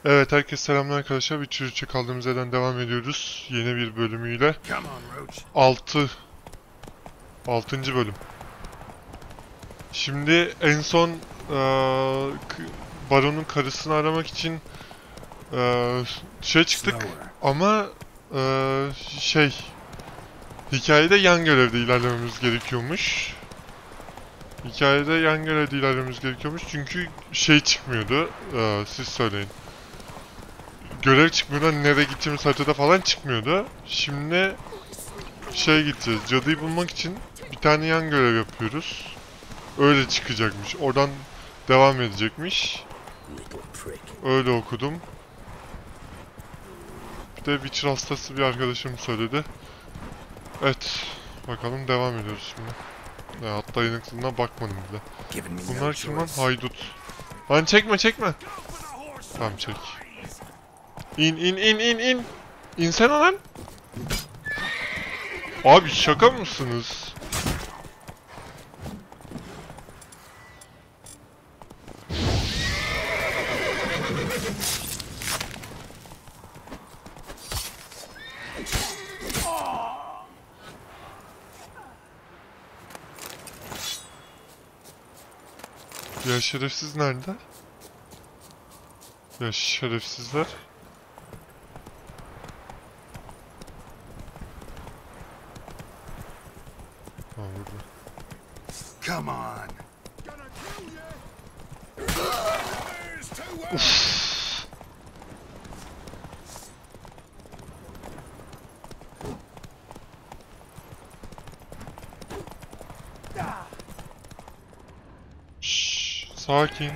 Evet, herkese selamlar arkadaşlar. Bir Türkçe kaldığımız yerden devam ediyoruz. Yeni bir bölümüyle. 6. bölüm. Şimdi en son Baron'un karısını aramak için çıktık ama hikayede yan görevde ilerlememiz gerekiyormuş. Çünkü çıkmıyordu. Siz söyleyin. Görev çıkmıyordu, nereye gideceğimiz haritada falan çıkmıyordu. Şimdi gideceğiz. Cadıyı bulmak için bir tane yan görev yapıyoruz. Öyle çıkacakmış. Oradan devam edecekmiş. Öyle okudum. Bir de Witcher hastası bir arkadaşım söyledi. Evet. Bakalım, devam ediyoruz şimdi. Hatta yanıklığına bakmadım bile. Bunlar kim lan? Haydut. Lan çekme. Tamam, çek. İn. İnsene lan. Abi şaka mısınız? Ya şerefsiz nerede? Ya şerefsizler. Come on. Şşş, sakin.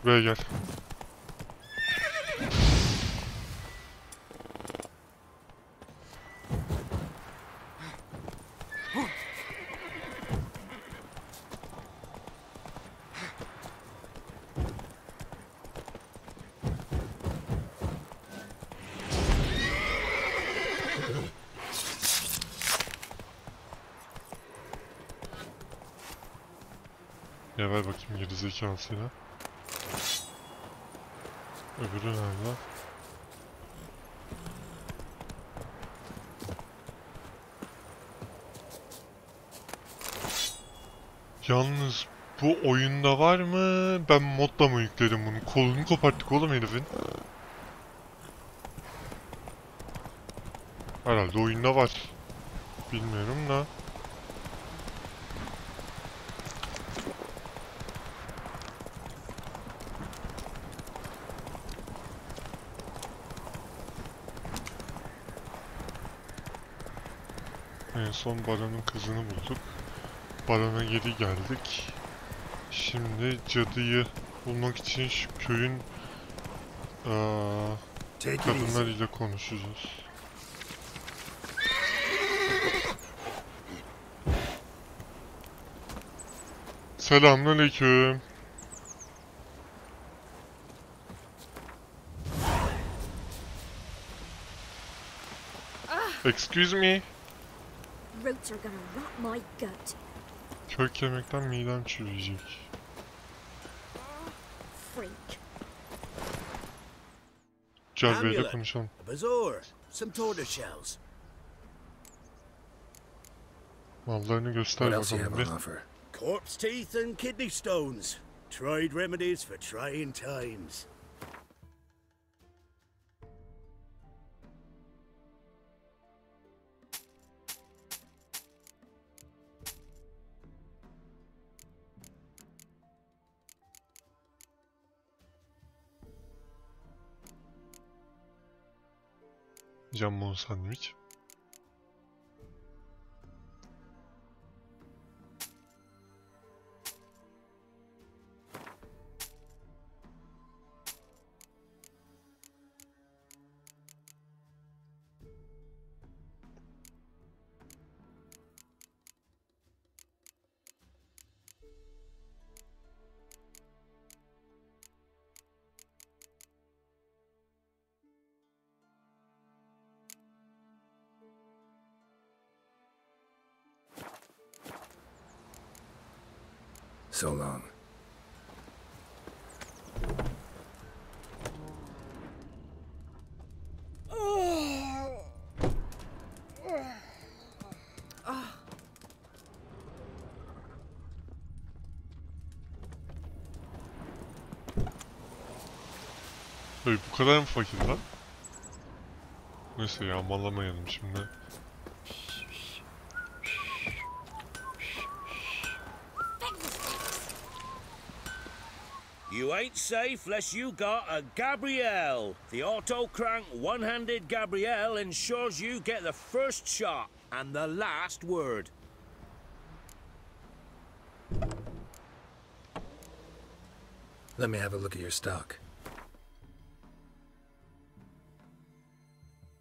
Buraya gel. Ya ver bakayım gerizekalısıyla. Öbürü nerede? Yalnız bu oyunda var mı? Ben modla mı yükledim bunu? Kolunu koparttık oğlum herifin. Herhalde oyunda var. Bilmiyorum da. En son Baron'un kızını bulduk. Baron'a geri geldik. Şimdi cadıyı bulmak için şu köyün kadınlarıyla konuşacağız. Selamünaleyküm. Excuse me. Roots are gonna rot my gut. Kök yemekten midem çürüyecek. Freak. Cerbeyle konuşalım. Bazaar, some tortoise shells. Mallarını göster bakalım bir. Corpse teeth and kidney stones. Tried remedies for trying times. Jambon sandviç. So long. Hey, bu kadar mı fakir lan? Neyse ya, mallamayanım şimdi. You ain't safe unless you got a Gabrielle. The auto-crank one-handed Gabrielle ensures you get the first shot and the last word. Let me have a look at your stock.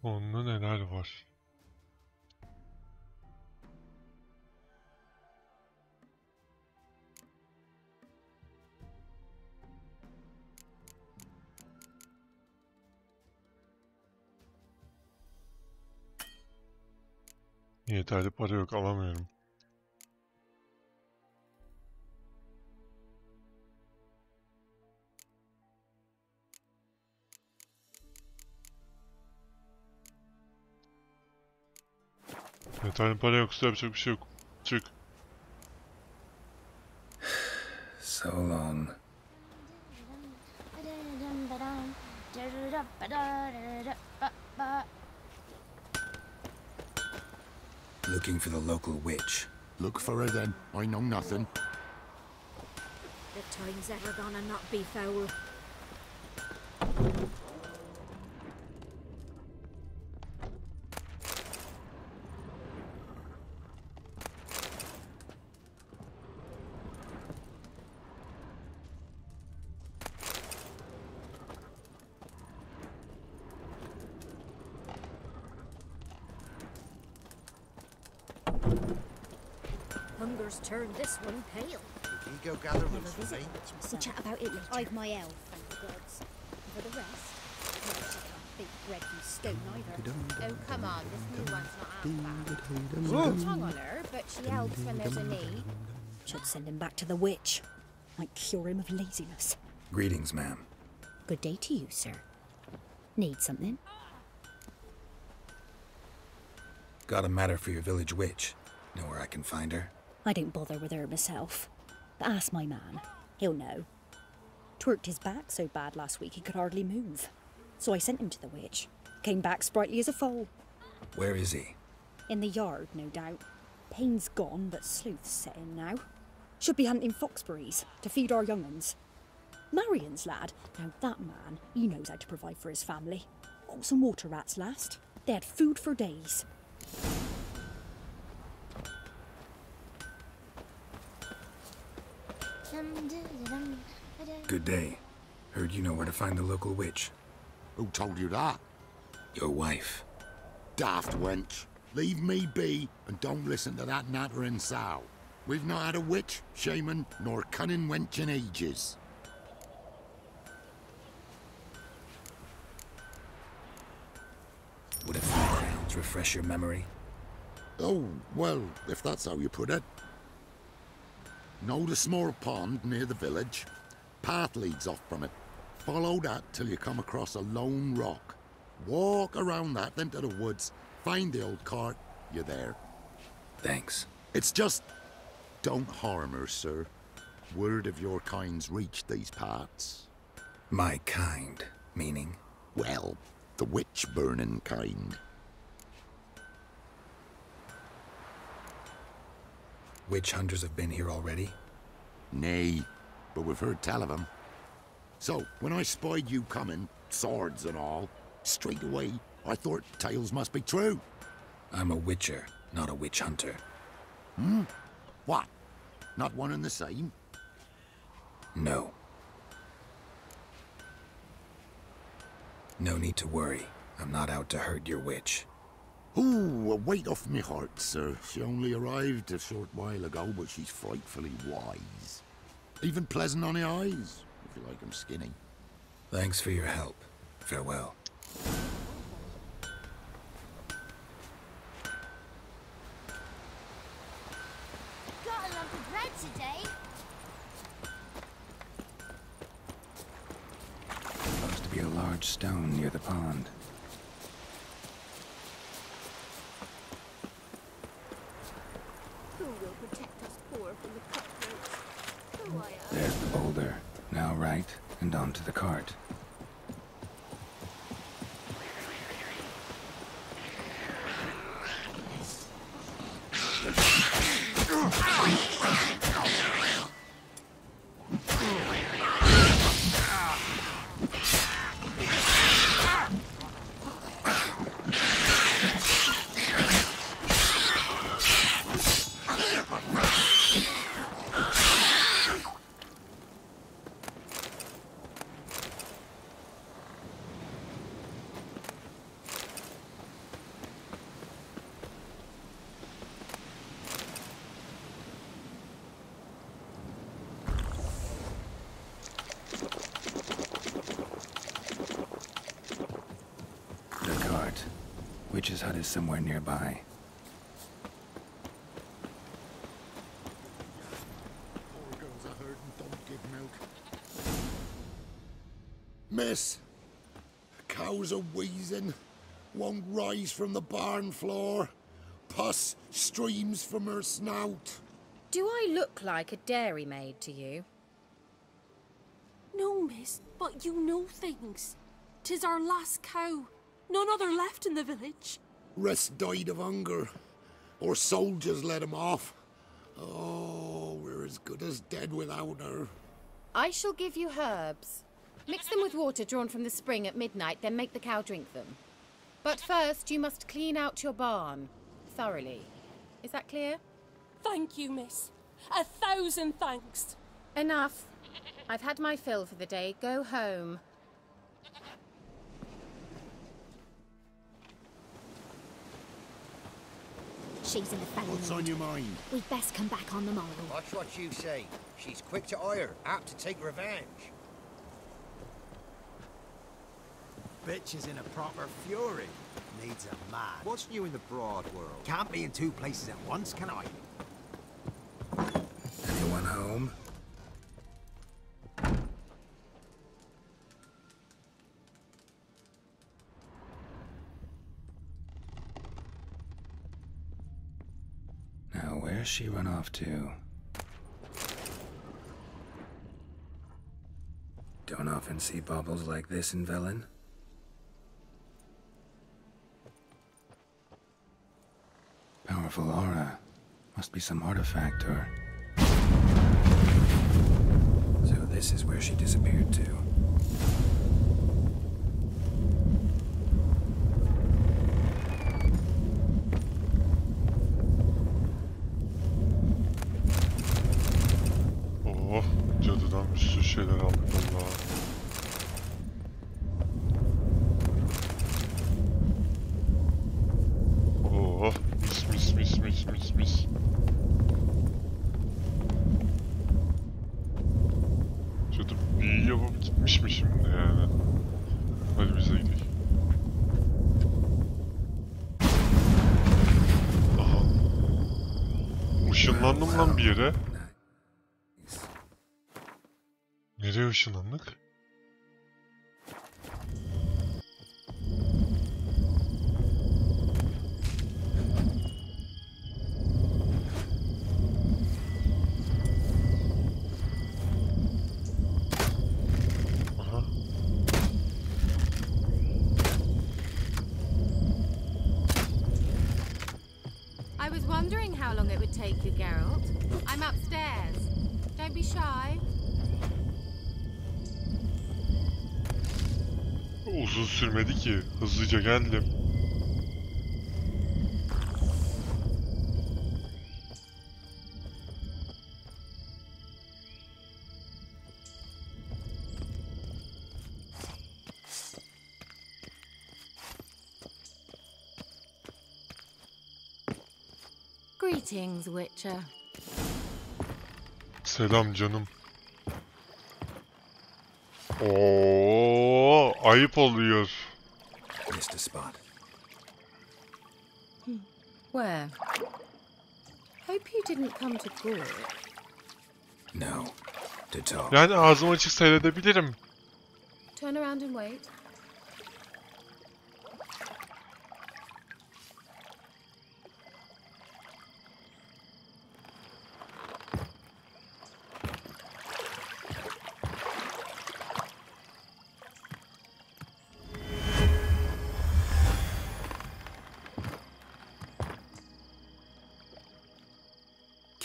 Onda neler var? Yeterli para yok, alamıyorum. Yeterli para yoksa yapacak bir şey yok. Çık. So long. Looking for the local witch. Look for her then. I know nothing. The time's ever gonna not be foul. Hunger's turned this one pale. Can you go gather roots for me? We'll chat about it later. I've my elf, thank the gods. For the rest, not big bread from stone either. Oh, come on, this new one's not half bad. She's got a tongue on her, but she helps when there's a need. Should send him back to the witch. Might cure him of laziness. Greetings, ma'am. Good day to you, sir. Need something? Got a matter for your village witch. Know where I can find her? I don't bother with her myself. But ask my man. He'll know. Twerked his back so bad last week he could hardly move. So I sent him to the witch. Came back sprightly as a foal. Where is he? In the yard, no doubt. Pain's gone, but sleuth's set in now. Should be hunting foxberries to feed our young'uns. Marion's lad. Now that man, he knows how to provide for his family. Got some water rats last. They had food for days. Good day. Heard you know where to find the local witch. Who told you that? Your wife. Daft wench. Leave me be and don't listen to that nattering sow. We've not had a witch, shaman, nor cunning wench in ages. Would a few crowns refresh your memory? Oh, well, if that's how you put it. Know the small pond near the village? Path leads off from it. Follow that till you come across a lone rock. Walk around that into the woods, find the old cart, you're there. Thanks. It's just... don't harm her, sir. Word of your kind's reached these parts. My kind, meaning? Well, the witch-burning kind. Witch hunters have been here already? Nay, but we've heard tell of 'em. So, when I spied you coming, swords and all, straight away, I thought tales must be true. I'm a witcher, not a witch hunter. Hmm? What? Not one and the same? No. No need to worry. I'm not out to hurt your witch. Ooh, a weight off me heart, sir. She only arrived a short while ago, but she's frightfully wise. Even pleasant on the eyes, if you like 'em skinny. Thanks for your help. Farewell. Got a lump of bread today? large stone near the pond. Who will protect us poor from the cutthroats? Who I am? There's the boulder. Now right, and onto the cart. Witch's hut is somewhere nearby. Poor girls are hurt and don't give milk. Miss, cows are wheezing, won't rise from the barn floor. Pus streams from her snout. Do I look like a dairymaid to you? No, miss, but you know things. 'Tis our last cow. None other left in the village. Rest died of hunger, or soldiers let him off. Oh, we're as good as dead without her. I shall give you herbs. Mix them with water drawn from the spring at midnight, then make the cow drink them. But first, you must clean out your barn thoroughly. Is that clear? Thank you, miss. 1,000 thanks. Enough. I've had my fill for the day. Go home. She's in the family. What's on your mind? We'd best come back on the morrow. Watch what you say. She's quick to ire, apt to take revenge. Bitch is in a proper fury. Needs a man. What's new in the broad world? Can't be in two places at once, can I? Anyone home? Now, where's she run off to? Don't often see baubles like this in Velen. Powerful aura. Must be some artifact or... So this is where she disappeared to. Oh, cadıdan bir sürü şeyler aldık valla. Oh, mis. Cadı büyü yapıp gitmiş mi şimdi yani? Hadi bize gidelim. Aha. Işınlandım lan bir yere. Nereye ışınlandık? Aha. I was wondering how long it would take you, Geralt. I'm upstairs. Don't be shy. Uzun sürmedi ki. Hızlıca geldim. Greetings, Witcher. Selam canım. Oo, ayıp oluyor. Missed a spot. Where? Hope you didn't come to Gore. No. To talk. Yani ağzım açık seyredebilirim. Turn around and wait.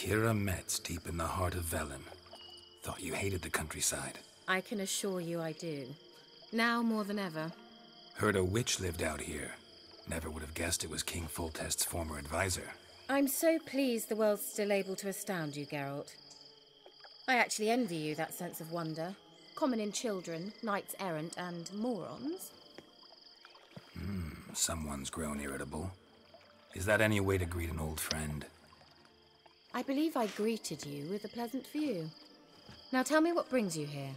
Keira Metz, deep in the heart of Velen. Thought you hated the countryside. I can assure you I do. Now more than ever. Heard a witch lived out here. Never would have guessed it was King Foltest's former advisor. I'm so pleased the world's still able to astound you, Geralt. I actually envy you that sense of wonder. Common in children, knights errant, and morons. Someone's grown irritable. Is that any way to greet an old friend? I believe I greeted you with a pleasant view. Now tell me what brings you here.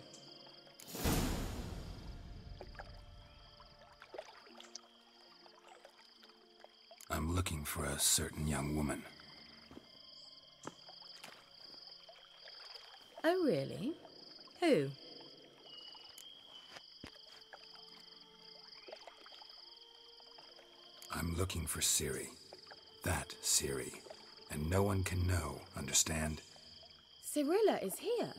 I'm looking for a certain young woman. Oh, really? Who? I'm looking for Ciri. That Ciri. And no one can know, understand? Cirilla is here.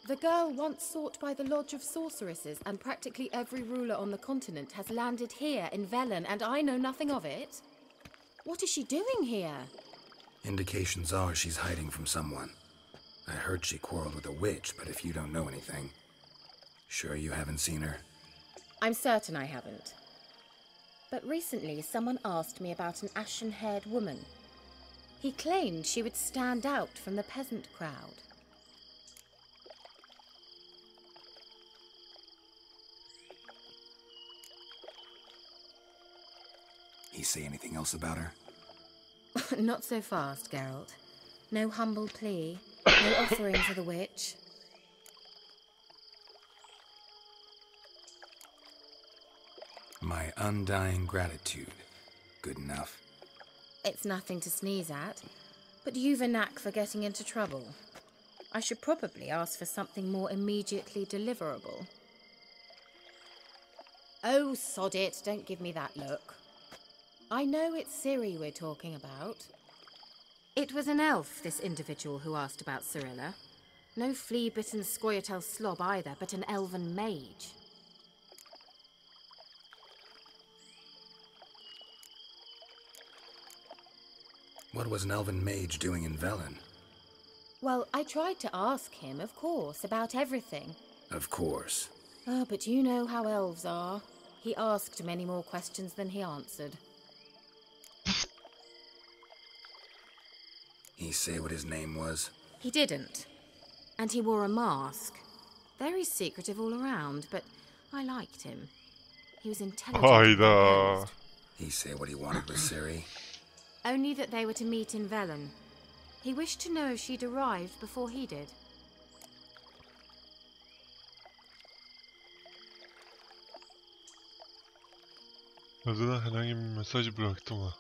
The girl once sought by the Lodge of Sorceresses, and practically every ruler on the continent has landed here in Velen, and I know nothing of it. What is she doing here? Indications are she's hiding from someone. I heard she quarreled with a witch, but if you don't know anything... Sure you haven't seen her? I'm certain I haven't. But recently someone asked me about an ashen-haired woman. He claimed she would stand out from the peasant crowd. He say anything else about her? Not so fast, Geralt. No humble plea, no offering for the witch. My undying gratitude. Good enough. It's nothing to sneeze at, but you've a knack for getting into trouble. I should probably ask for something more immediately deliverable. Oh, sod it, don't give me that look. I know it's Ciri we're talking about. It was an elf, this individual who asked about Cirilla. No flea-bitten Scoia'tael slob either, but an elven mage. What was an elven mage doing in Velen? Well, I tried to ask him, of course, about everything. Of course. Oh, but you know how elves are. He asked many more questions than he answered. He say what his name was? He didn't. And he wore a mask. Very secretive all around, but I liked him. He was intelligent. Hayda. He say what he wanted with Ciri? Only that they were to meet in Velen. He wished to know if she'd arrived before he did. Yazıda herhangi bir mesaj bıraktım ha.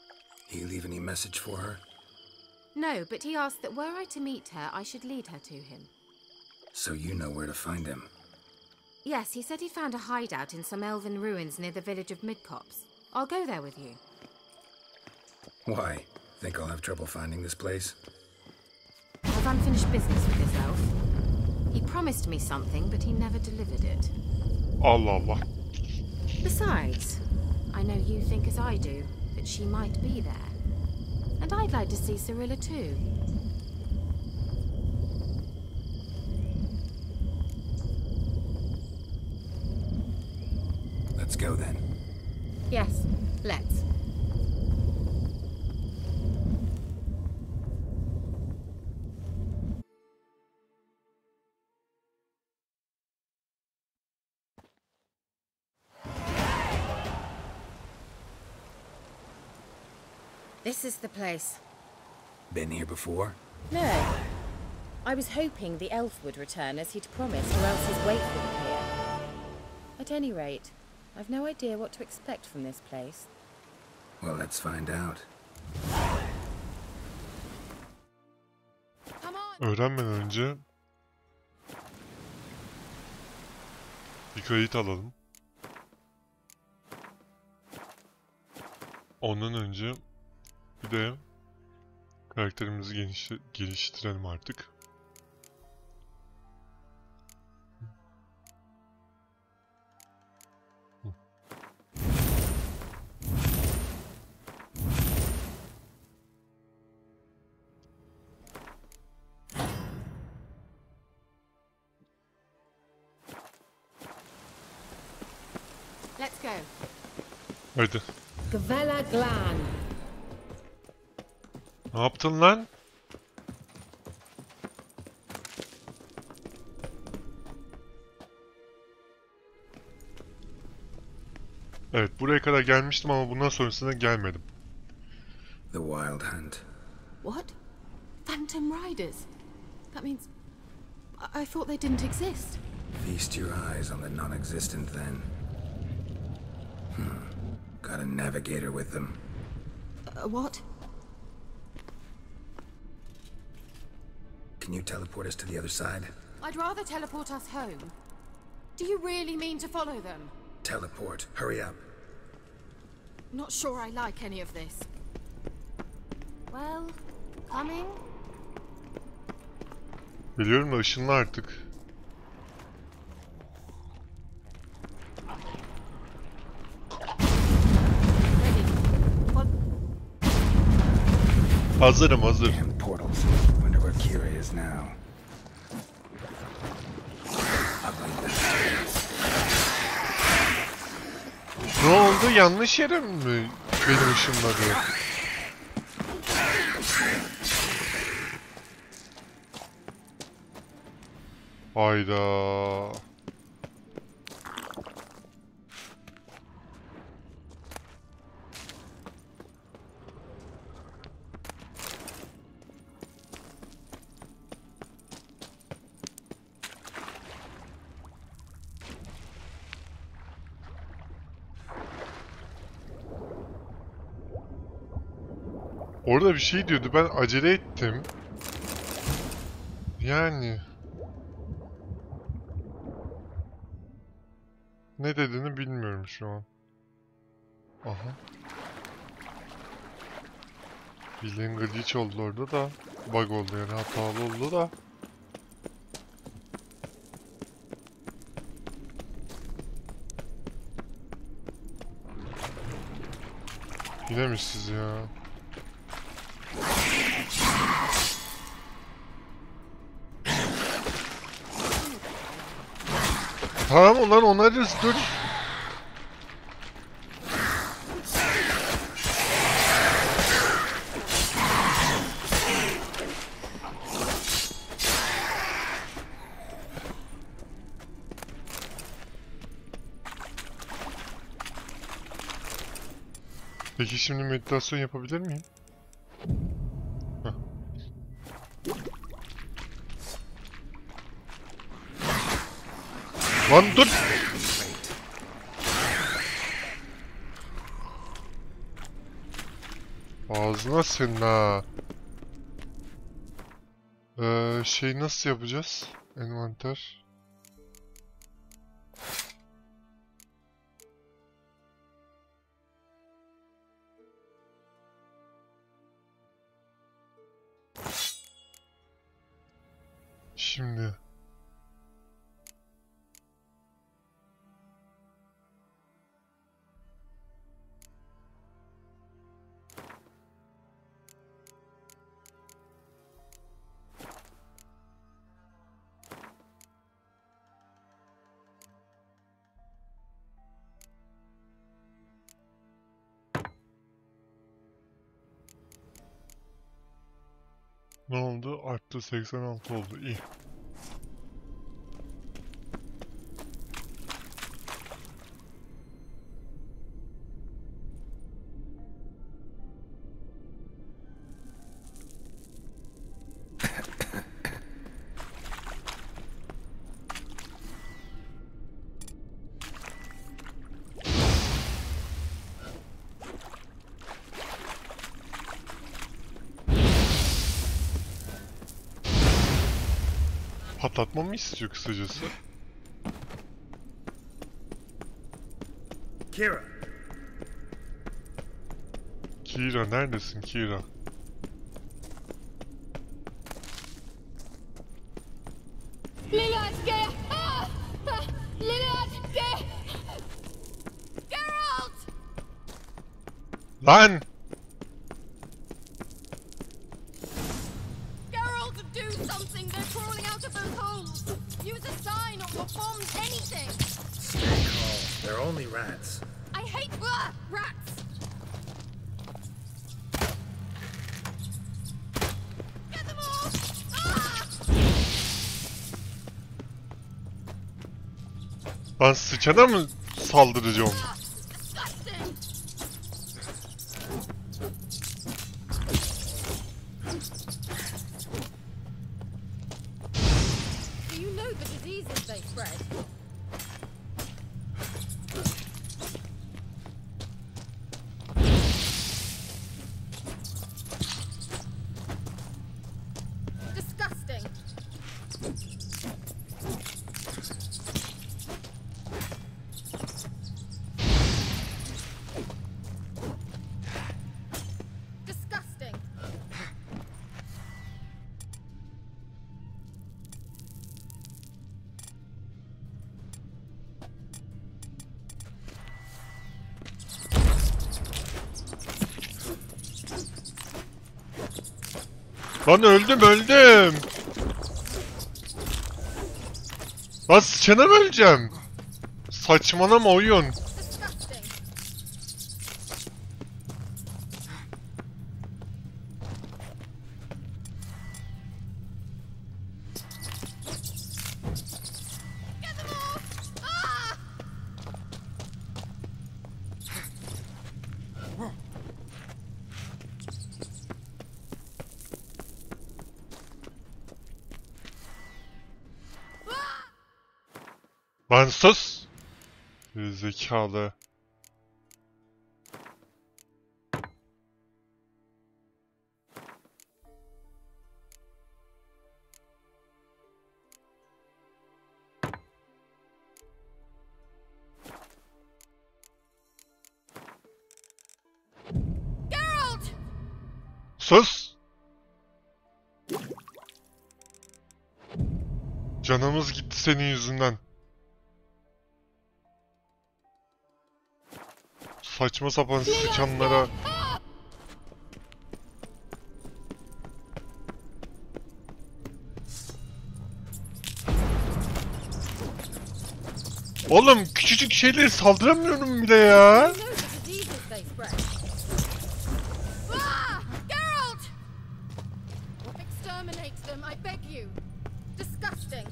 He leave any message for her? No, but he asked that were I to meet her, I should lead her to him. So you know where to find him? Yes, he said he found a hideout in some elven ruins near the village of Midcopse. I'll go there with you. Why? Think I'll have trouble finding this place? I've unfinished business with this elf. He promised me something, but he never delivered it. Allah Allah. Besides, I know you think as I do, that she might be there. And I'd like to see Cirilla too. Let's go then. Yes, let's. This is the place. Been here before? No. I was hoping the elf would return as he'd promised, or else his waif would appear. At any rate, I've no idea what to expect from this place. Well, let's find out. Öğrenmeden önce bir kayıt alalım. Ondan önce bir de karakterimizi geliştirelim artık. go. Hadi. Gvela Glan. Ne yaptın lan? Evet, buraya kadar gelmiştim ama bundan sonrasına gelmedim. The Wild Hunt. What? Phantom Riders? That means... I thought they didn't exist. Feast your eyes on the non-existent then. Got a navigator with them. What? Can you teleport us to the other side? I'd rather teleport us home. Do you really mean to follow them? Teleport. Hurry up. Not sure I like any of this. Well, coming? Biliyorum da ışınlı artık. Hazırım, hazır. Damn portals. Wonder where Keira is now. Ne oldu? Yanlış yere mi benim ışınladı? Hayda. Orada bir şey diyordu. Ben acele ettim. Yani. Ne dediğini bilmiyorum şu an. Aha. Bildiğin glitch oldu orada da. Bug oldu yani, hatalı oldu da. Yine mi siz ya? Tamam ulan, onarız, dur. Peki şimdi meditasyon yapabilir miyim? Heh. Lan dur! Ağzına senin ha. Şey nasıl yapacağız? Envanter. Şimdi. Ne oldu? Arttı, 86 oldu. İyi. Patlatmamı istiyor kısacası. Keira. Keira, neredesin Keira? Lan! They're only rats. hate rats! Get them all! Ben sıçana mı saldıracağım? Do you know the diseases they spread? Disgusting. Disgusting. Lan öldüm. Lan sıçana mı öleceğim? Saçmalama oyun. Disgusting. Get them all! Lan sus. Zekalı. Geralt! Sus. Canımız gitti senin yüzünden. Saçma sapan sıçanlara. Oğlum küçücük şeyleri saldıramıyorum bile ya. Do you know the diseases they spread? Geralt! Exterminate them, I beg you. Disgusting.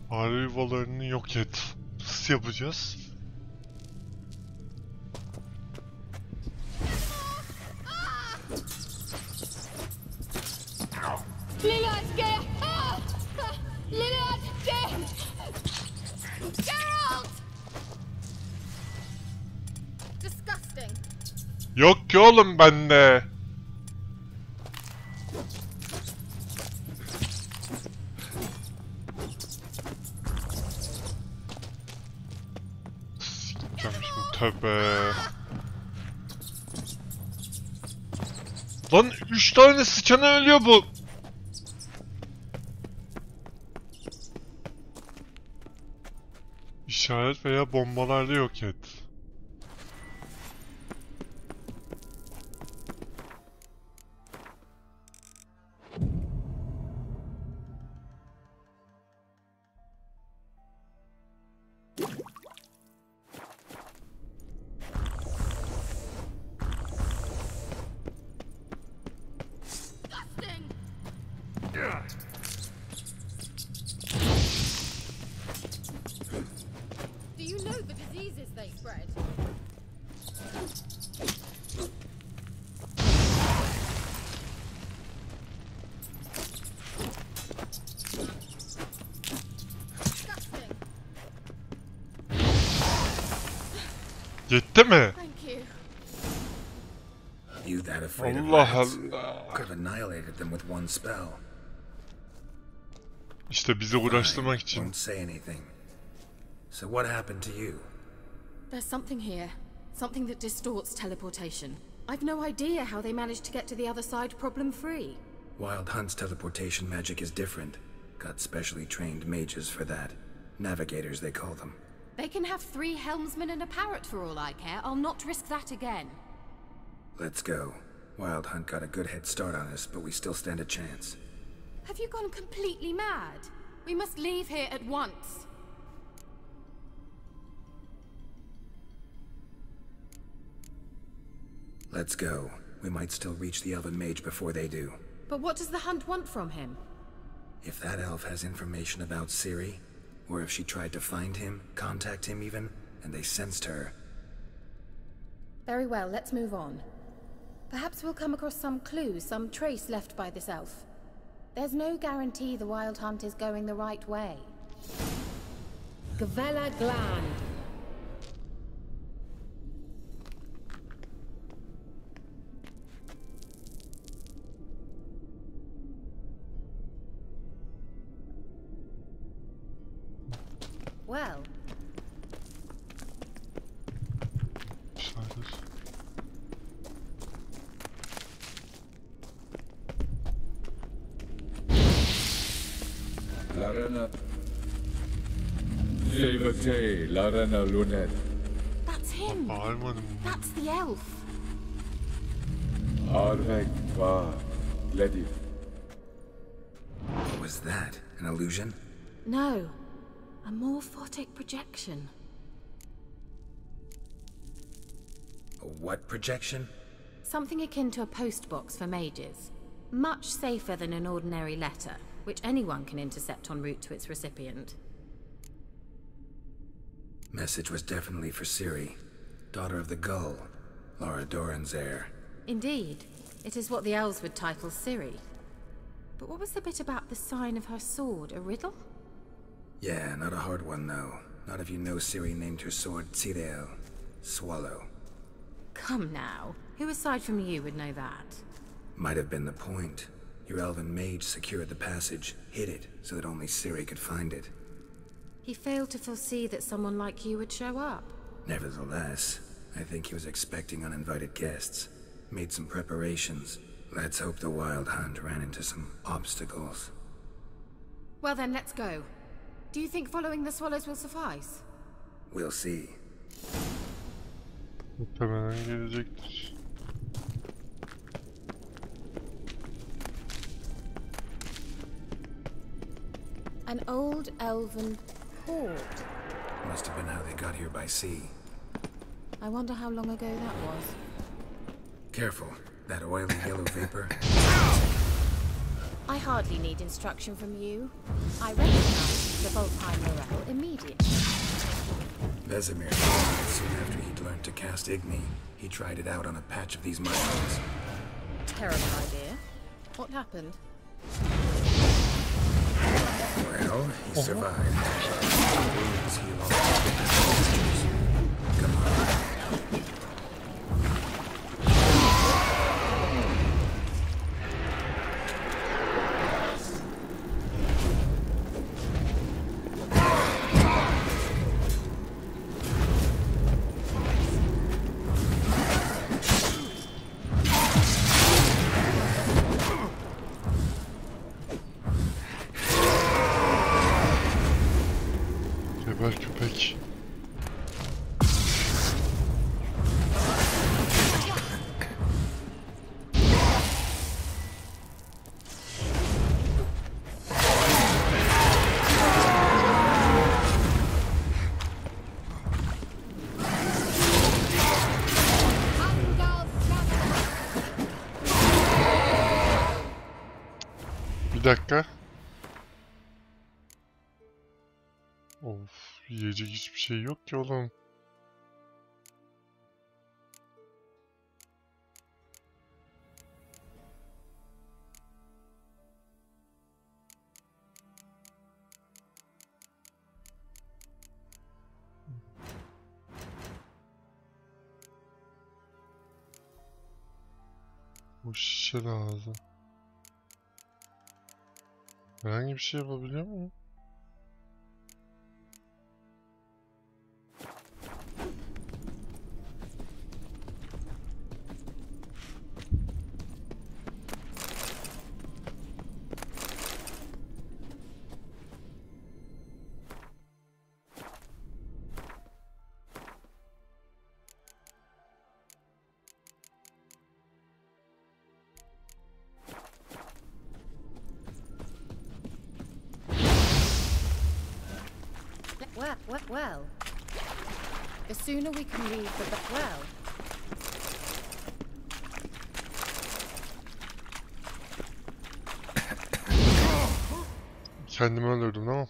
Fare yuvalarını yok et. Nasıl yapacağız? Geralt! Disgusting. Yok ki oğlum bende. Tövbe. Lan 3 tane sıçana ölüyor bu. İşaret veya bombalarla yok et. Do you know the diseases they spread? Disgusting. Yetti mi? Thank you. You that afraid of Allah rats? Allah. Could have annihilated them with one spell. İşte bizi uğraştırmak için. Won't say anything. So what happened to you? There's something here. Something that distorts teleportation. I've no idea how they managed to get to the other side problem-free. Wild Hunt's teleportation magic is different. Got specially trained mages for that. Navigators, they call them. They can have 3 helmsmen and a parrot for all I care. I'll not risk that again. Let's go. Wild Hunt got a good head start on us, but we still stand a chance. Have you gone completely mad? We must leave here at once. Let's go. We might still reach the elven mage before they do. But what does the hunt want from him? If that elf has information about Ciri, or if she tried to find him, contact him even, and they sensed her. Very well, let's move on. Perhaps we'll come across some clue, some trace left by this elf. There's no guarantee the wild hunt is going the right way. Gavella Gland. Well. Larena. Levate, Larena Lunet. That's him. That's the elf. Arvek va Ledi. What was that? An illusion? No. A morphotic projection. A what projection? Something akin to a postbox for mages. Much safer than an ordinary letter, which anyone can intercept en route to its recipient. Message was definitely for Ciri, daughter of the Gull, Lara Doran's heir. Indeed. It is what the elves would title Ciri. But what was the bit about the sign of her sword? A riddle? Yeah, not a hard one though. Not if you know Ciri named her sword Tirel, Swallow. Come now. Who aside from you would know that? Might have been the point. Your elven mage secured the passage, hid it, so that only Ciri could find it. He failed to foresee that someone like you would show up. Nevertheless, I think he was expecting uninvited guests. Made some preparations. Let's hope the wild hunt ran into some obstacles. Well then, let's go. Do you think following the swallows will suffice? We'll see. Muhtemelen gelecektir. An old elven port. Must have been how they got here by sea. I wonder how long ago that was. Careful. That oily yellow vapor. I hardly need instruction from you. I recognize the Voltheim morale immediately. Vesemir, soon after he'd learned to cast Igni, he tried it out on a patch of these mushrooms. Terrible idea. What happened? Well, he survived. Wounds heal all the Come on. Geber köpek. Bir dakika. Of, yiyecek hiçbir şey yok ki oğlum. Bu şişe lazım. Herhangi bir şey yapabiliyor muyum? Well. The sooner we can leave, the well. Kendimi öldürdüm ama.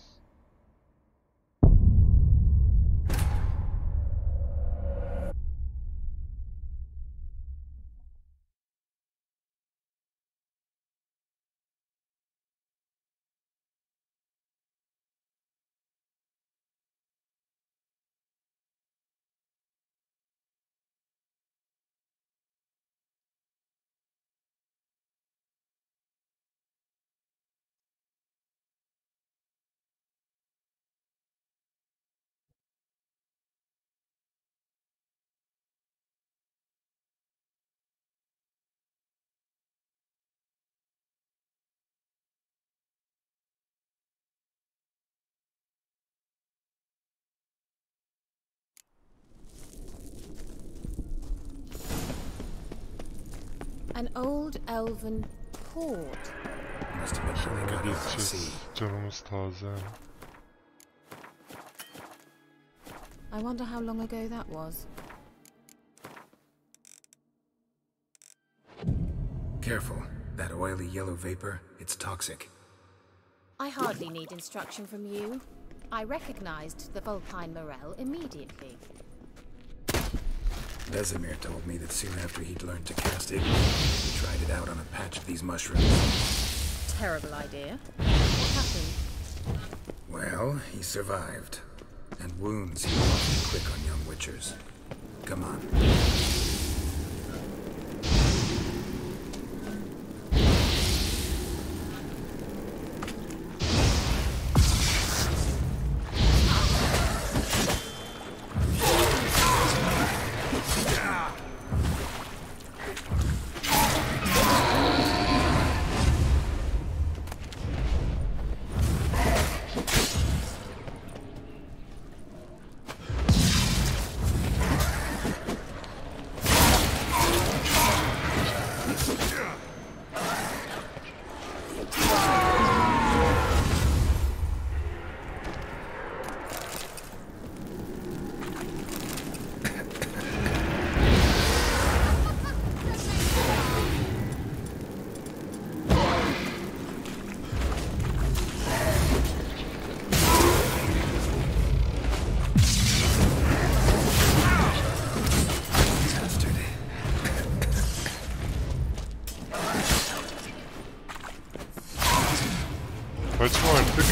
An old elven port. Must have been how they got off the sea. Canımız taze. I wonder how long ago that was. Careful. That oily yellow vapor, it's toxic. I hardly need instruction from you. I recognized the Vulpine morel immediately. Vesemir told me that soon after he'd learned to cast it, he tried it out on a patch of these mushrooms. Terrible idea. What happened? Well, he survived. And wounds heal awfully quick on young witchers. Come on. Kaçma artık.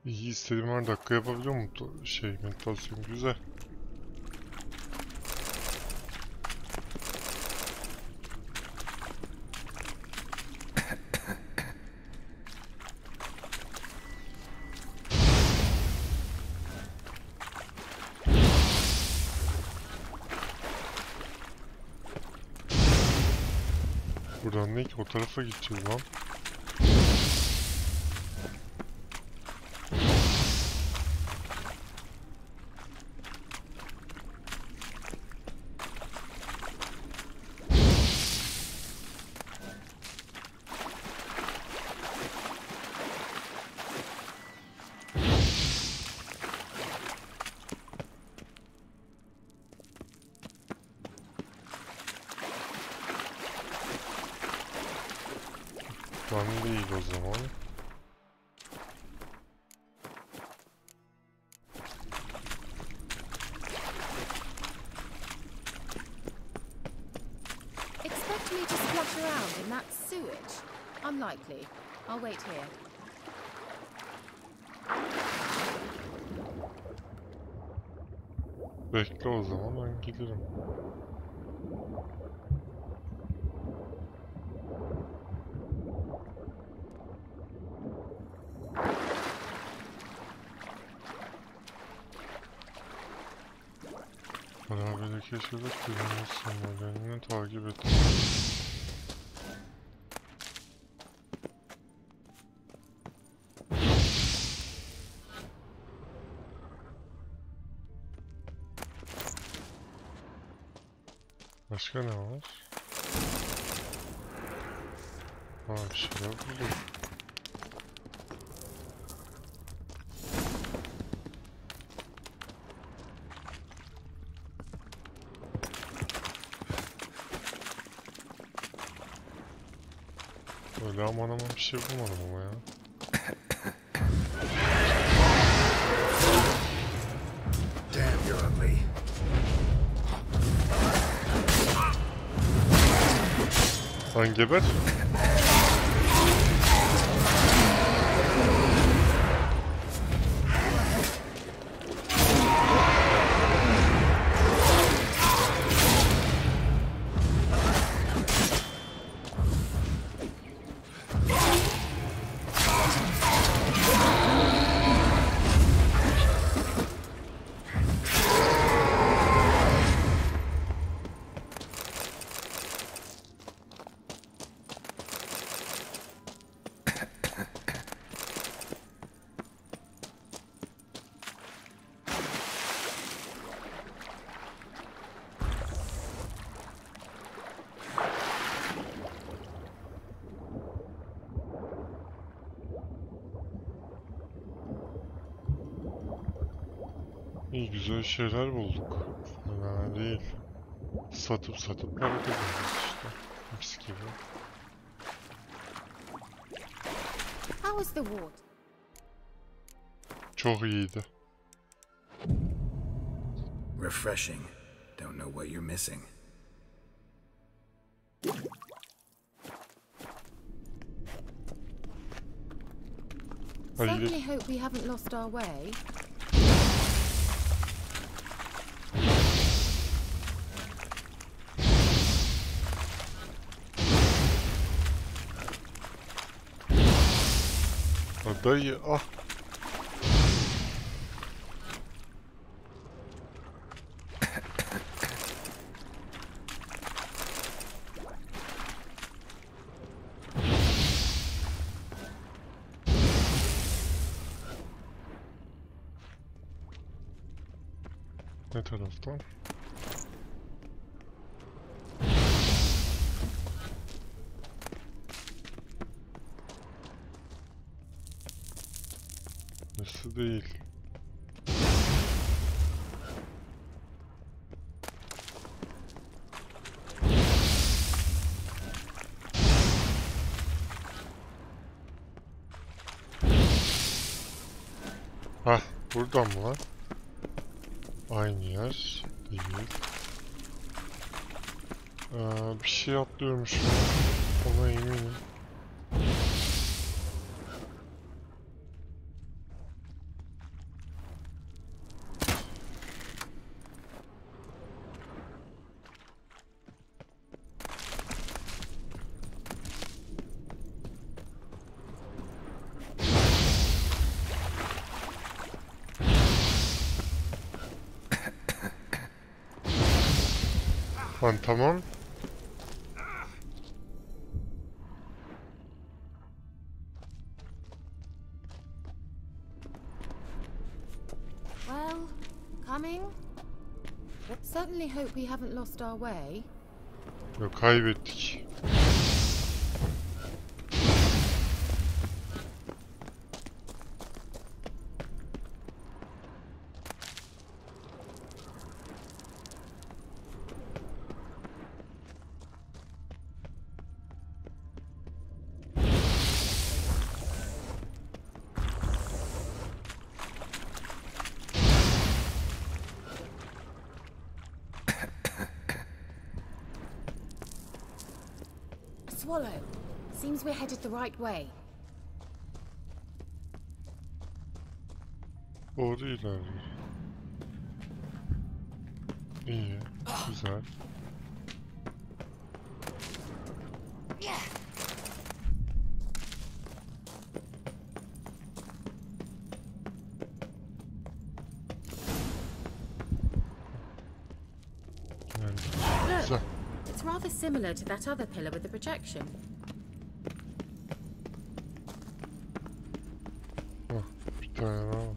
İyi, istediğim her dakika yapabiliyor mu? Meditasyon güzel. Buradan ne ki? O tarafa gideceğiz lan. Ben değil o zaman. Expect me to splash around in that sewage? Unlikely. I'll wait here. Bekle o zaman, ben giderim. Beraber keşfedip bilinmiş sembollerini takip ettim. Başka ne var? Ha, bir şeyler buldum. Öyle aman aman bir şey bulmadım ama ya. Damn, you're ugly. Lan geber. İyi, güzel şeyler bulduk. Fena değil. Satıp para kazanıyoruz işte. Mis gibi. How was the ward? Çok iyiydi. Refreshing. Don't know what you're missing. Certainly hope we haven't lost our way. Dayı ah. Ne taraftan? Nasıl değil? Hah, buradan mı lan? Aynı yer değil. Bir şey atlıyormuş. Ona eminim. Lan tamam. Well, coming? Certainly hope we haven't lost our way. Yok, kaybettik. Swallow. Seems we're headed the right way. Doğru ilerliyor. İyi, güzel. Look, it's rather similar to that other pillar with the projection. Oh, bir tane daha var.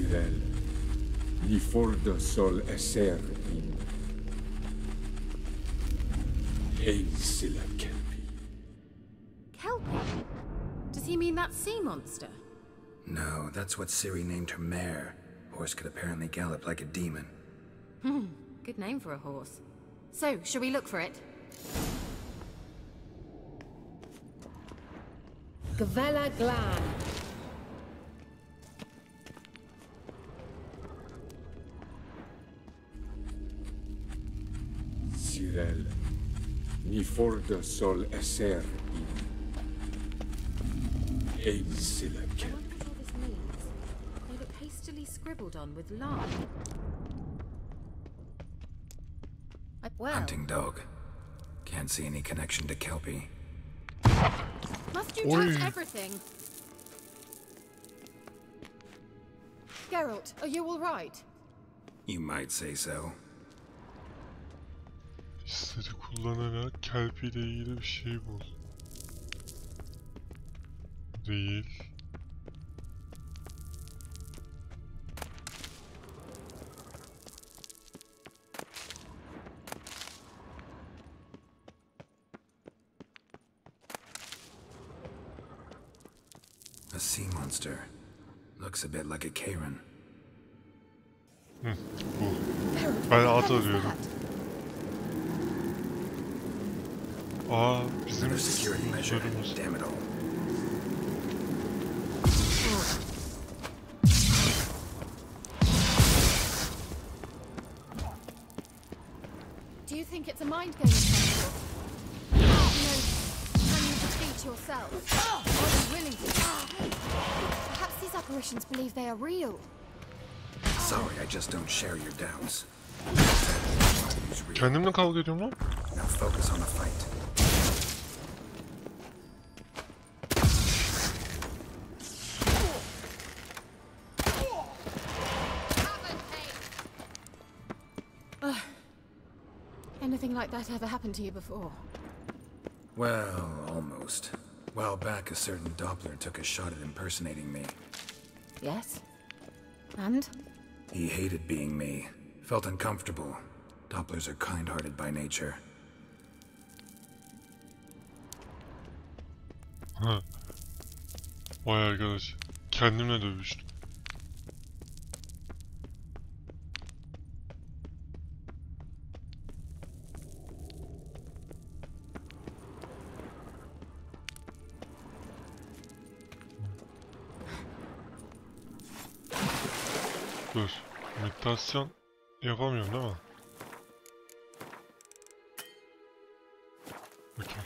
Sirel, ni fordo sol eser in. Silla Kelpie. Kelpie? Does he mean that sea monster? No, that's what Ciri named her mare. Horse could apparently gallop like a demon. Good name for a horse. So, shall we look for it? Gavella Glan. Sirel, ni fordo sol eser in. Silla Kelpie. I wonder what all this means. They look hastily scribbled on with lime. Well, Hunting dog. Can't see any connection to Kelpie. must you touch everything? Geralt, are you all right? You might say so. Hisleri kullanarak Kelpie ile ilgili bir şey bul. Değil. A sea monster. Looks a bit like a Karen. Bu. Ben at arıyorum. Aa, bizim Another security measure. sınırımız. Damn it all. Do you think it's a mind game of some sort? Can you defeat yourself? Are you willing to? Perhaps these apparitions believe they are real. Sorry, I just don't share your doubts. Kendimle kavga ediyorum lan. Now focus on the fight. Anything like that ever happened to you before? Well, almost. A while back, a certain Doppler took a shot at impersonating me. Yes. And? He hated being me. Felt uncomfortable. Dopplers are kind-hearted by nature. Ha. Vay arkadaş. Kendimle dövüştüm. Dur. Meditasyon yapamıyorum değil mi? Okay.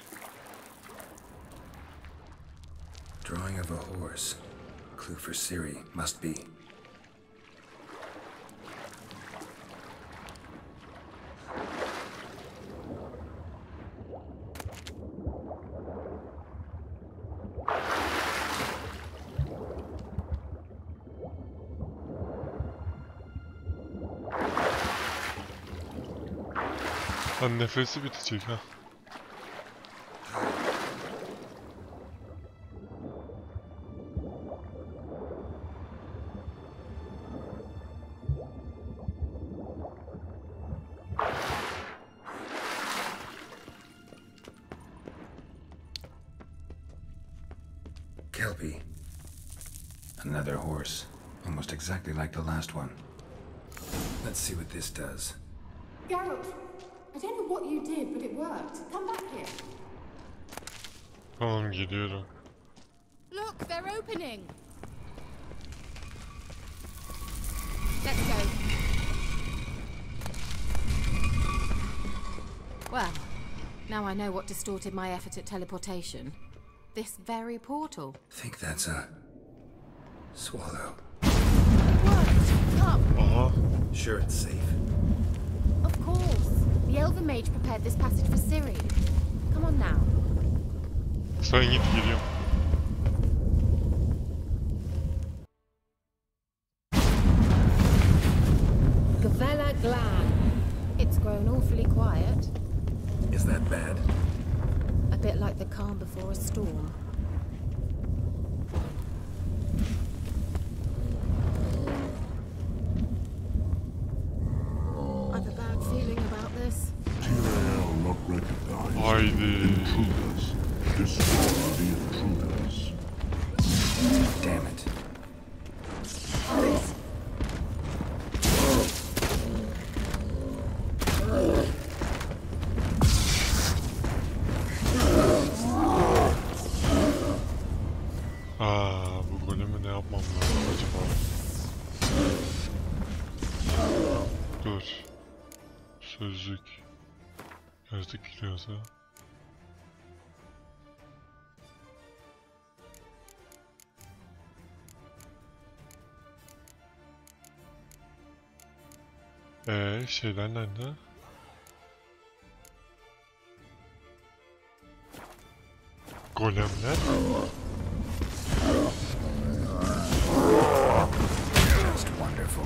Drawing of a horse. Clue for Ciri, must be. Lan nefesi bitecek ha. Kelpie. Another horse. Almost exactly like the last one. Let's see what this does. Geralt, I don't know what you did, but it worked. Come back here. Tamam, gidiyorum. Look, they're opening. Let's go. Well, now I know what distorted my effort at teleportation. This very portal. Think that's a swallow. What? Come. Sure it's safe. Of course. The Elven Mage prepared this passage for Ciri. Come on now. Sen git, geliyorum. Gavella Glan. It's grown awfully quiet. Is that bad? A bit like the calm before a storm. Bu bölümü ne yapmam lazım acaba? Dur. Sözlük. Gözlük giriyorsa. Şeyler nerede? Golemler. Just wonderful.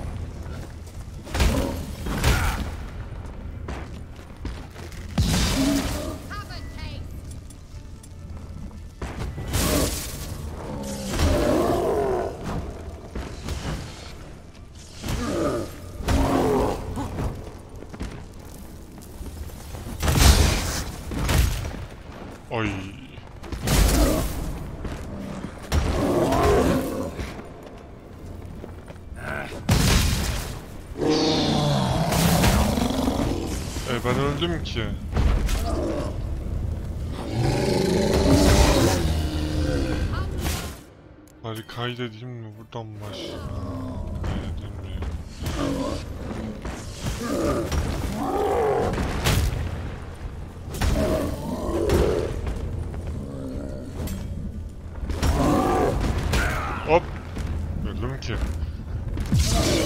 Oy. Ben öldüm ki. Bari kaydedeyim mi? Buradan başlayayım. Kaydedeyim mi? Hop! Öldüm ki.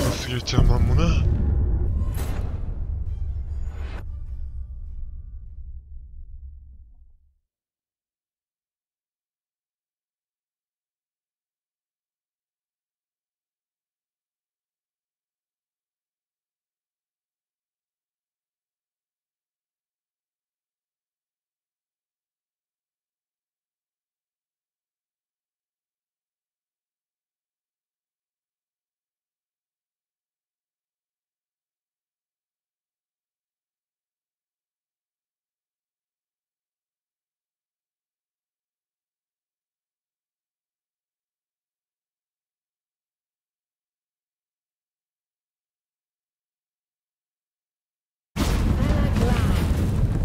Nasıl geçeceğim ben buna?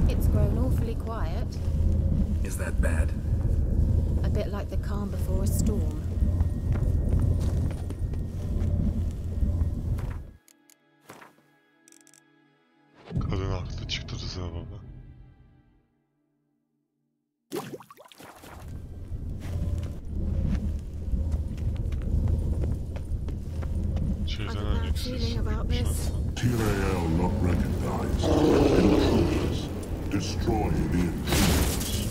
It's grown awfully quiet. Is that bad? A bit like the calm before a storm. Kadın haklı çıktı Rıza baba. Şeyden örneksiz. TRAL not recognized. Intruders. Destroy the intruders.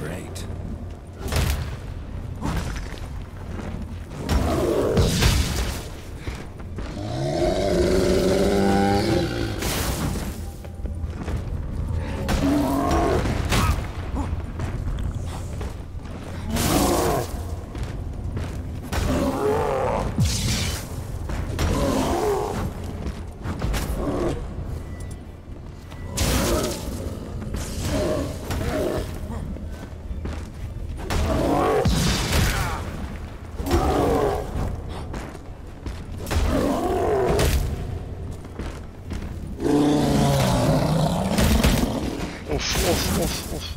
Great.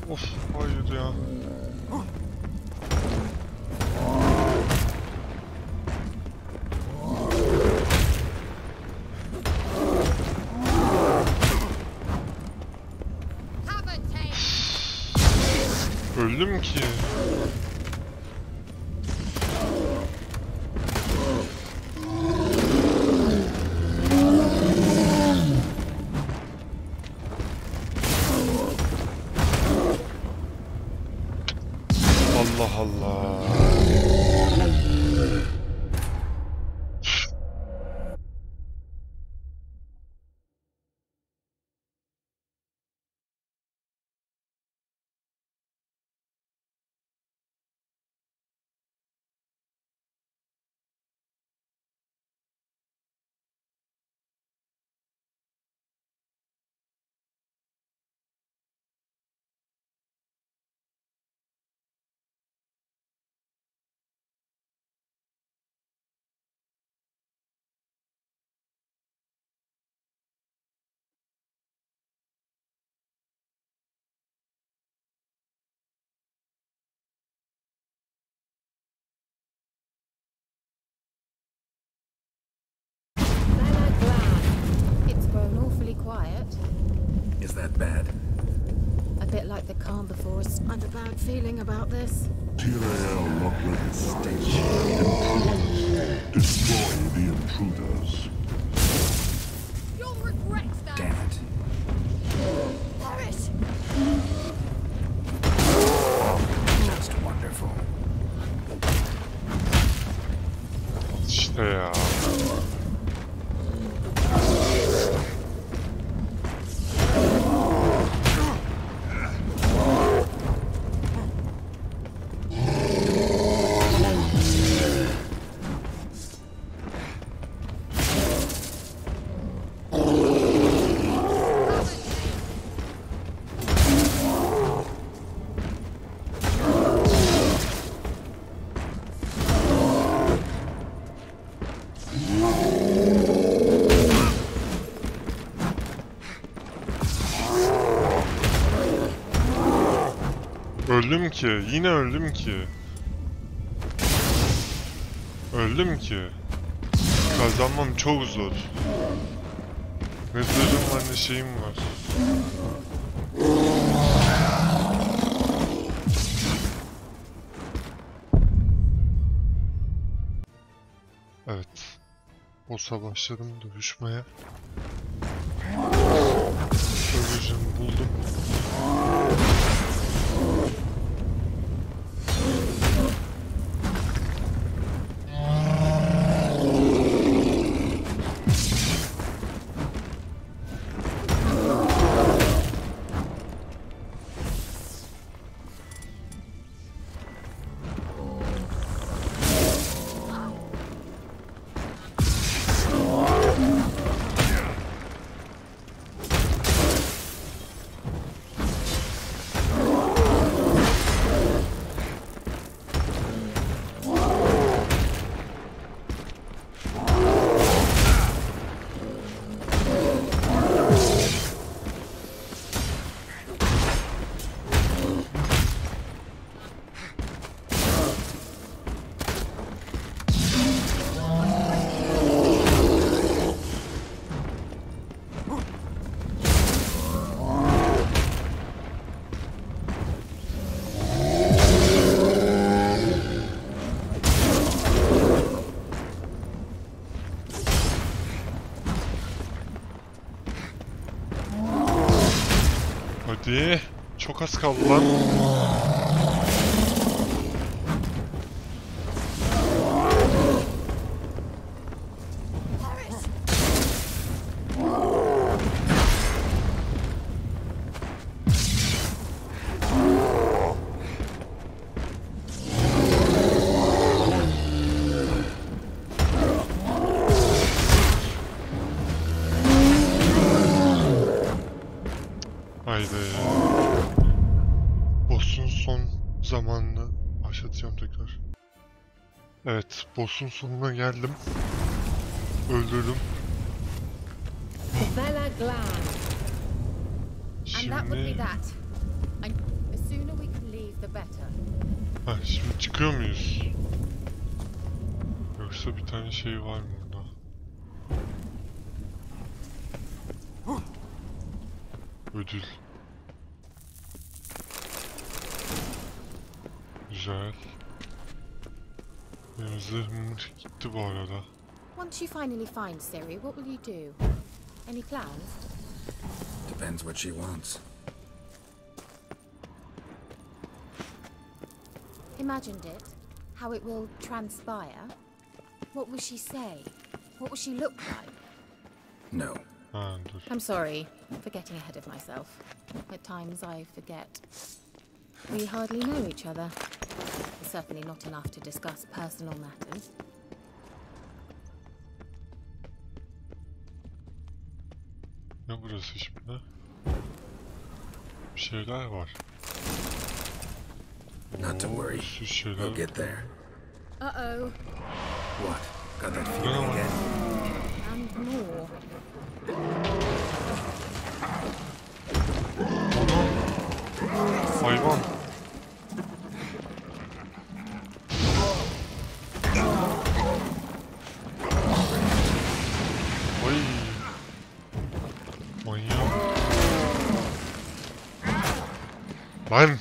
Of, hayır ya. Öldüm ki. Allah Allah. quiet. Is that bad? A bit like the calm before us. I have a bad feeling about this. TRAL not recognized. Intruders. Destroy the intruders. You'll regret that. Damn it. Perish. Just wonderful. İşte ya. Öldüm ki. Yine öldüm ki. Öldüm ki. Kazanmam çok zor. Ne zırhım var ne şeyim var. Evet. Boss'a başladım dövüşmeye. Dövüşümü buldum. Hadi. Çok az kaldı lan. Haydi. Boss'un son zamanını başlatacağım tekrar. Evet, boss'un sonuna geldim. Öldürdüm. Şimdi... Ha, şimdi çıkıyor muyuz? Yoksa bir tane şey var mı burada? Ödül. Güzel. Benim zırhım gitti bu arada. Once you finally find Siri, what will you do? Any plans? Depends what she wants. Imagined it, how it will transpire. What will she say? What will she look like? No. I'm sorry for getting ahead of myself. At times I forget. We hardly know each other. Certainly not enough to discuss personal matters. Ne burası şimdi? Bir şeyler var. Not to worry. We'll get there. Uh-oh. What? Got that feeling again? And more. Hayvan. Oy. Manyak. Lan.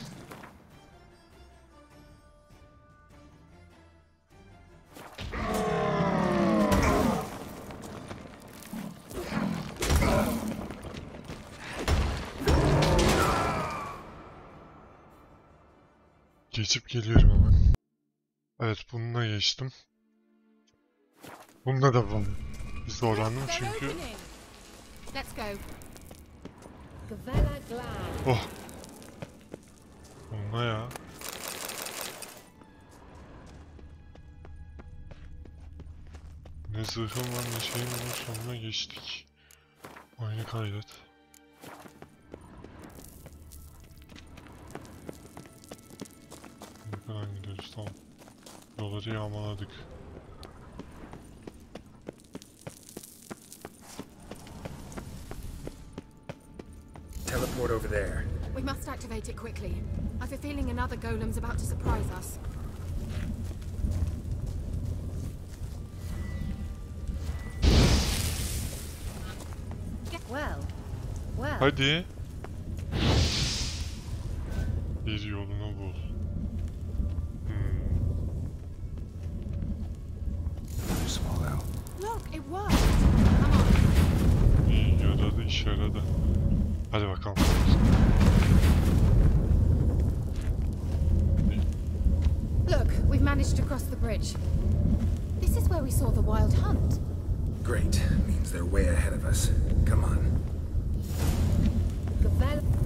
Geçip geliyorum hemen. Evet, bununla geçtim. Bunda da var. Zorlandım çünkü. Oh. Bunda ya. Ne zırhım var ne şeyim var, sonuna geçtik. Oyunu kaydet. Buradan gidiyoruz, tamam. Yolları yağmaladık. Teleport over there. We must activate it quickly. I have a feeling another golem's about to surprise us. Well. Hadi. Bir yolunu bul. Look, it worked. Come on. İyi, yaradı, işe yaradı. Hadi bakalım. Look, we've managed to cross the bridge. This is where we saw the wild hunt. Great. Means they're way ahead of us. Come on.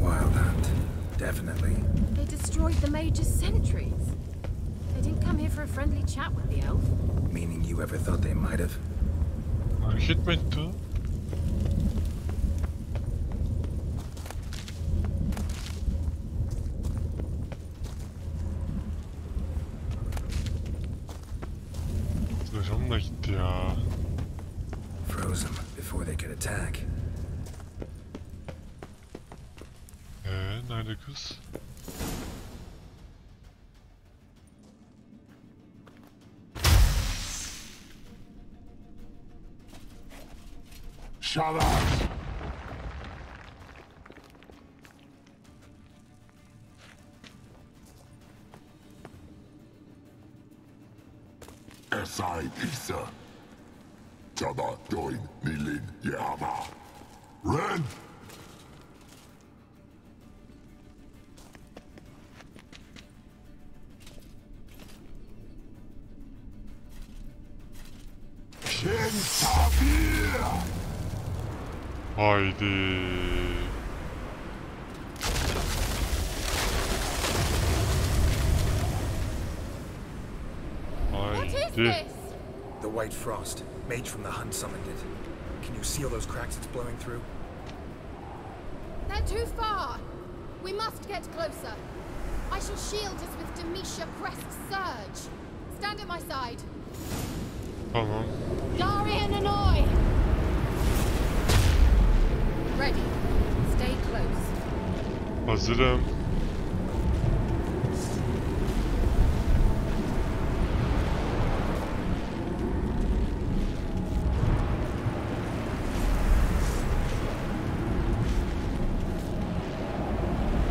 Wild hunt. Definitely. They destroyed the Major's sentries. They didn't come here for a friendly chat with the elf. Meaning you ever thought they might have? Hareket mi etti o? Zırhım da gitti ya. Froze them before they could attack. Nerede kız? Shut up! Esai Isa. Tada doin nilin yama. Ren! Haydi. Haydi. The white frost. Mage from the hunt summoned it. Can you see all those cracks it's blowing through? They're too far. We must get closer. I shall shield us with Demetia Crest's surge. Stand at my side. Tamam. Darian and I. Ready. Stay close. Hazırım.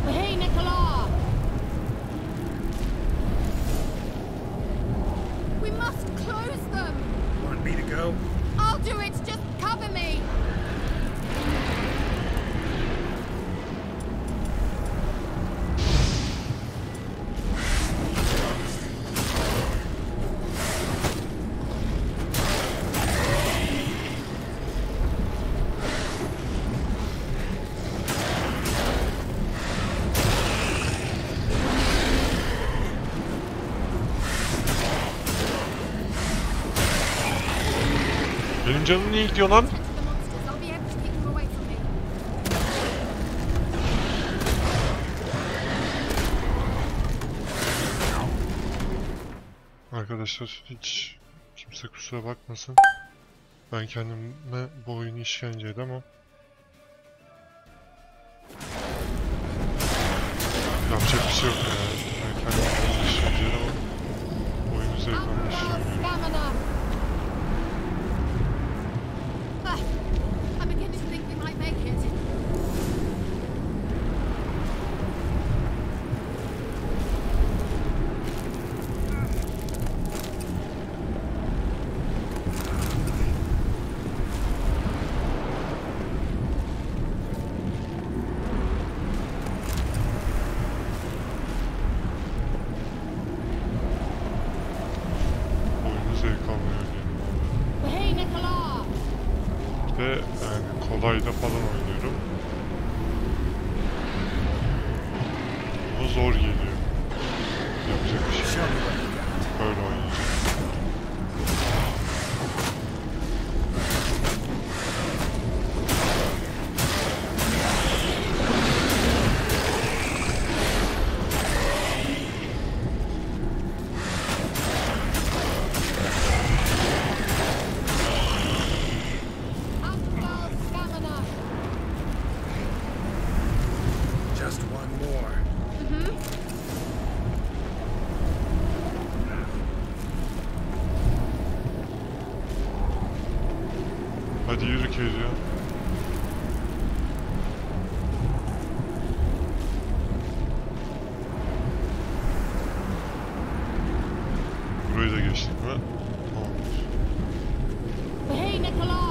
Hey, Nicola. We must close them. Want me to go? I'll do it. Just cover me. Benim canım niye gidiyor lan? Arkadaşlar hiç kimse kusura bakmasın. Ben kendime bu oyunu işkence edemem. Yapacak bir şey yok yani. Ben kendime işkence edemem. Oyunu zevkle işkence. I'm beginning to think we might make it. Kolayda falan oynuyorum. Ama zor geliyor. Yapacak bir şey yok. Böyle oynayacağım. Hadi yürü Keira. Burayı da geçtik mi? Tamamdır. Hey Nicola!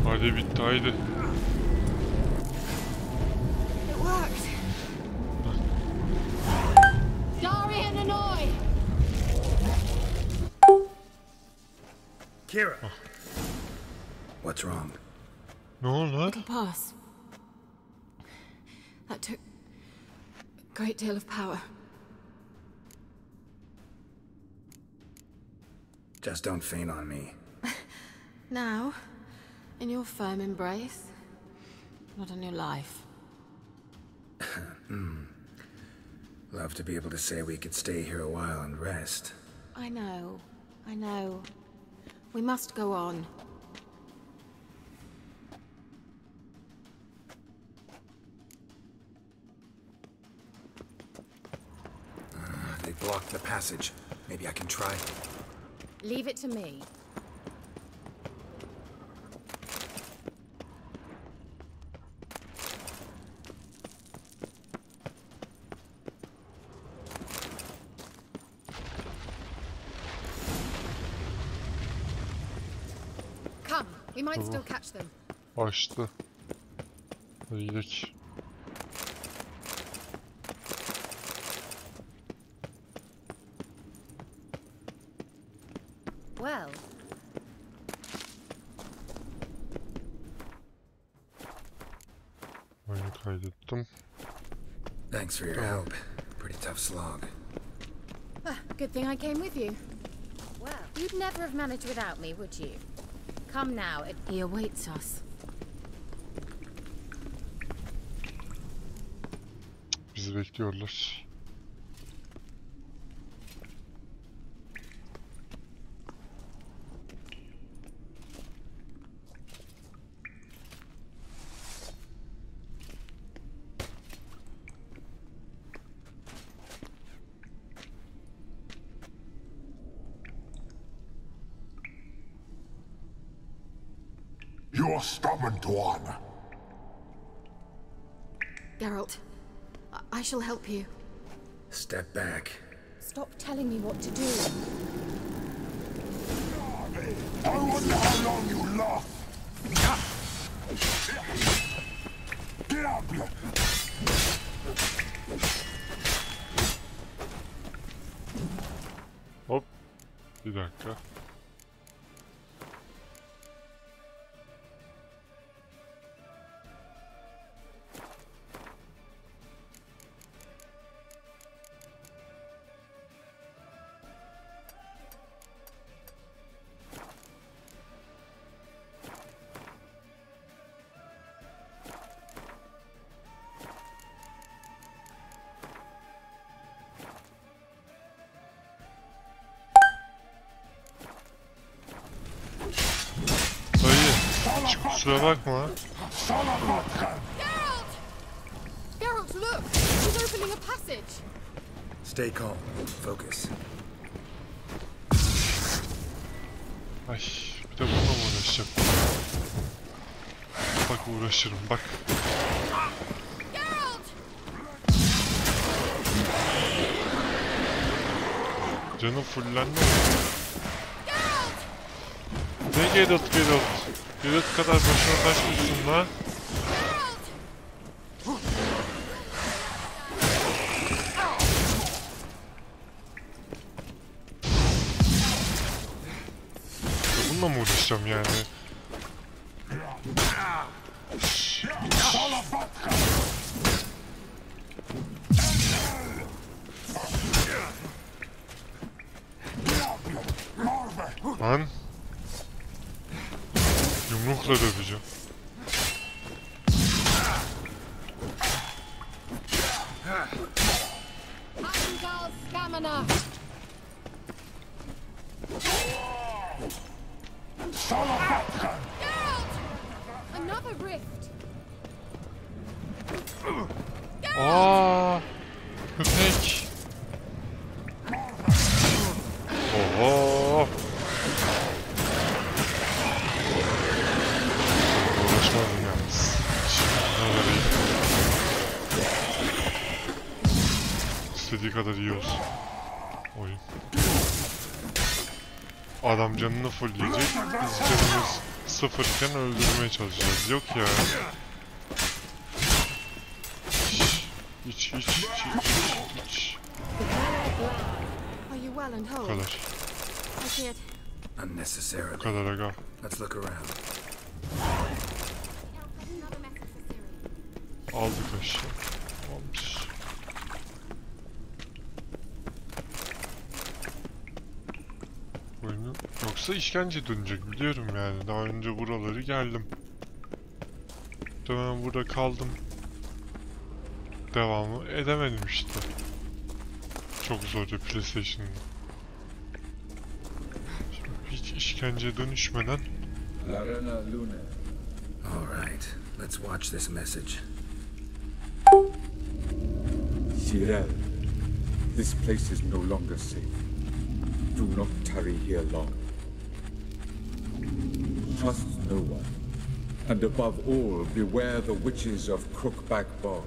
Hadi bitti haydi. It worked. Darian and I. Keira. What's wrong? Ne oldu lan? It'll pass. That took a great deal of power. Just don't faint on me. Now, in your firm embrace, not on your life. Love to be able to say we could stay here a while and rest. I know. We must go on. They blocked the passage. Maybe I can try. Leave it to me. Come, we might still catch them. Açtı. Hadi gidelim. Well. Oyunu kaydettim. Thanks for your help. Pretty tough slog. Good thing I came with you. Well, you'd never have managed without me, would you? Come now. He awaits us. Bizi bekliyorlar. You're stubborn, Tuan. Geralt, I shall help you. Step back. Stop telling me what to do. I wonder how long you last. Diable! Hop. Bir dakika. Kusura bakma. Geralt! Geralt, look! He's opening a passage. Stay calm. Focus. Ay, bir de bununla mı uğraşacağım? Bak uğraşırım, bak. Canım fullendi. Ne Geralt? Geralt kadar başına taşmışsın lan. Bununla mı uğraşacağım yani? Lan. Yumrukla döveceğim. Aa, köpek. Oho. Uğraşmadım yalnız. İstediği kadar iyi olsun. Oyun. Adam canını fullleyecek. Biz canımız sıfırken öldürmeye çalışacağız. Yok ya. İç. Bu kadar. Unnecessarily. Bu kadar aga. Let's look around. Aldık aşağı. Olmuş. Oyunu yoksa işkence dönecek biliyorum yani. Daha önce buraları geldim. Muhtemelen burada kaldım. Devamı edemedim işte. Çok zordu PlayStation'da. Hiç işkenceye dönüşmeden. Alright, let's watch this message. Cyril, this place is no longer safe. Do not tarry here long. Trust no one. And above all, beware the witches of Crookback Bog.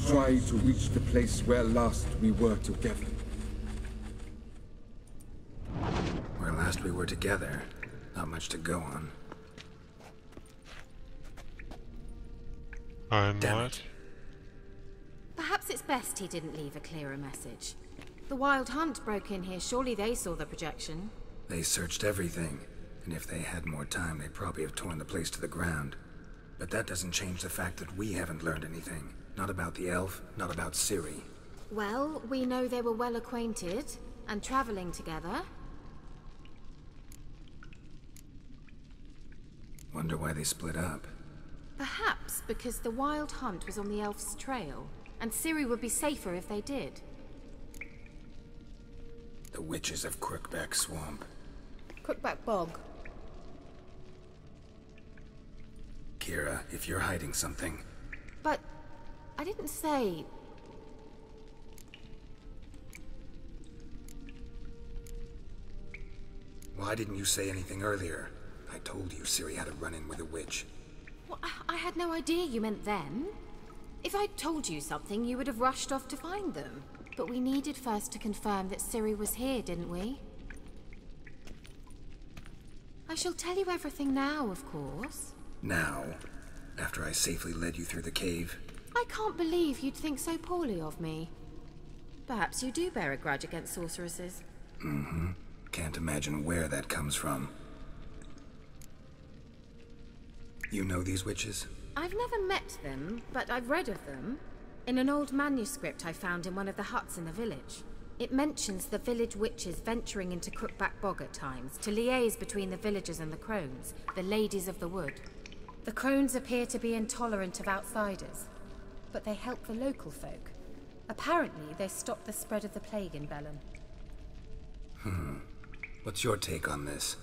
Try to reach the place where last we were together. Where last we were together, not much to go on. Damn it. Perhaps it's best he didn't leave a clearer message. The Wild Hunt broke in here. Surely they saw the projection. They searched everything, and if they had more time, they'd probably have torn the place to the ground. But that doesn't change the fact that we haven't learned anything. Not about the elf, not about Ciri. Well, we know they were well acquainted and traveling together. Wonder why they split up. Perhaps because the Wild Hunt was on the elf's trail, and Ciri would be safer if they did. The witches of Crookback Swamp. Crookback Bog. Keira, if you're hiding something... But I didn't say... Why didn't you say anything earlier? I told you Ciri had a run-in with a witch. Well, I had no idea you meant them. If I'd told you something, you would have rushed off to find them. But we needed first to confirm that Ciri was here, didn't we? I shall tell you everything now, of course. Now? After I safely led you through the cave? I can't believe you'd think so poorly of me. Perhaps you do bear a grudge against sorceresses. Mm-hmm. Can't imagine where that comes from. You know these witches? I've never met them, but I've read of them. In an old manuscript I found in one of the huts in the village. It mentions the village witches venturing into Crookback Bog at times to liaise between the villagers and the crones, the ladies of the wood. The crones appear to be intolerant of outsiders, but they help the local folk. Apparently, they stopped the spread of the plague in Bölüm. What's your take on this?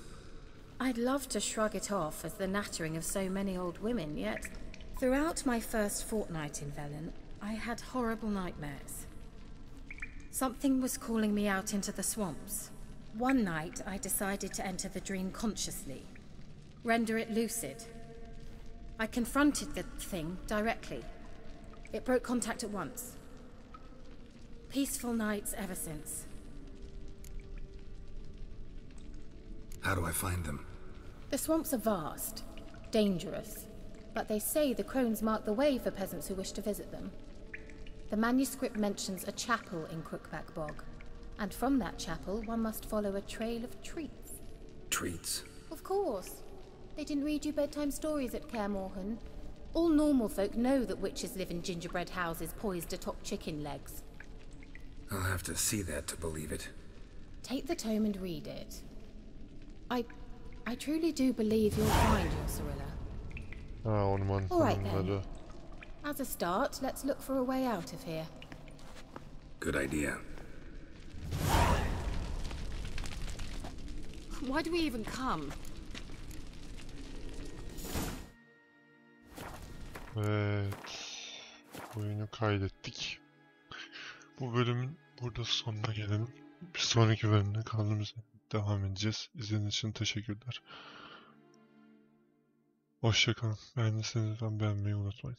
I'd love to shrug it off as the nattering of so many old women, yet throughout my first fortnight in Bölüm, I had horrible nightmares. Something was calling me out into the swamps. One night, I decided to enter the dream consciously, render it lucid. I confronted the thing directly. It broke contact at once. Peaceful nights ever since. How do I find them? The swamps are vast, dangerous, but they say the crones mark the way for peasants who wish to visit them. The manuscript mentions a chapel in Crookback Bog, and from that chapel one must follow a trail of treats. Treats? Of course. They didn't read you bedtime stories at Kaer Morhen. All normal folk know that witches live in gingerbread houses poised atop chicken legs. I'll have to see that to believe it. Take the tome and read it. I truly do believe you'll find your Cyrilla. Orman All right then. tanımları. As a start, let's look for a way out of here. Good idea. Why do we even come? Evet. Oyunu kaydettik. Bu bölümün burada sonuna gelelim. Bir sonraki bölümde kaldığımız devam edeceğiz. İzlediğiniz için teşekkürler. Hoşça kalın. Beğendiyseniz lütfen beğenmeyi unutmayın.